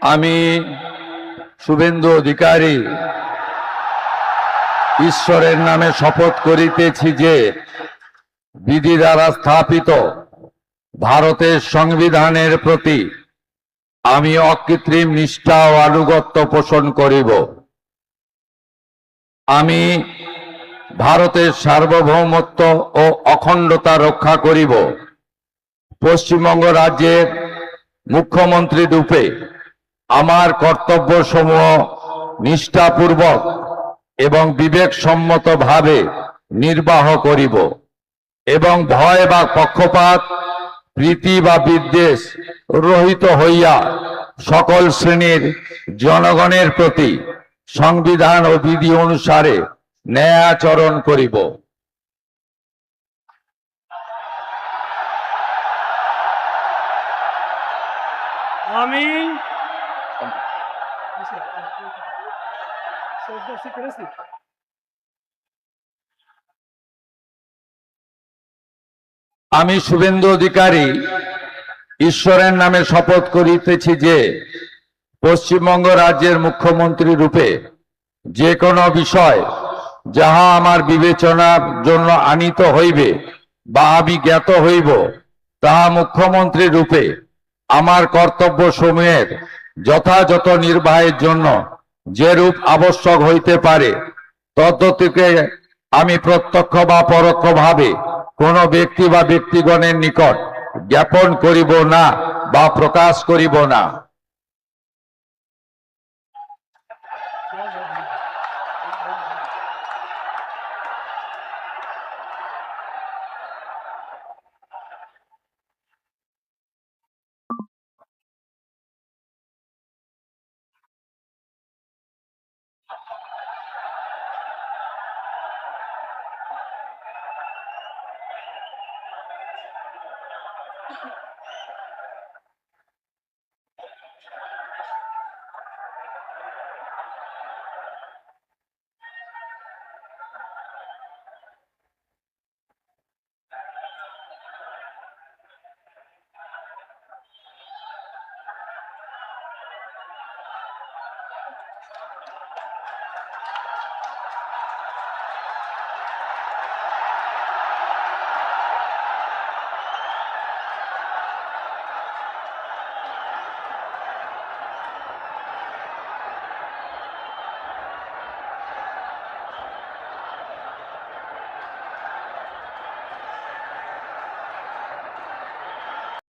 আমি শুভেন্দু অধিকারী ঈশ্বরের নামে শপথ করিতেছি যে বিধি দ্বারা স্থাপিত ভারতের সংবিধানের প্রতি আমি অকৃত্রিম নিষ্ঠা ও আনুগত্য পোষণ করিব। আমি ভারতের সার্বভৌমত্ব ও অখণ্ডতা রক্ষা করিব। পশ্চিমবঙ্গ রাজ্যের মুখ্যমন্ত্রী রূপে আমার কর্তব্যসমূহ নিষ্ঠাপূর্বক এবং বিবেকসম্মতভাবে নির্বাহ করিব এবং ভয় বা পক্ষপাত, প্রীতি বা বিদ্বেষ রহিত হইয়া সকল শ্রেণীর জনগণের প্রতি সংবিধান ও বিধি অনুসারে ন্যায় আচরণ করিব। আমি শুভেন্দু অধিকারী ঈশ্বরের নামে শপথ করিতেছি যে পশ্চিমবঙ্গ রাজ্যের মুখ্যমন্ত্রী রূপে যে কোনো বিষয় যাহা আমার বিবেচনার জন্য আনিত হইবে বা আমি জ্ঞাত হইব, তাহা মুখ্যমন্ত্রী রূপে আমার কর্তব্য সমূহের যথাযথ নির্বাহের জন্য যেরূপ আবশ্যক হইতে পারে তদ্গতিকে আমি প্রত্যক্ষ বা পরোক্ষভাবে কোন ব্যক্তি বা ব্যক্তিগণের নিকট জ্ঞাপন করিব না বা প্রকাশ করিব না।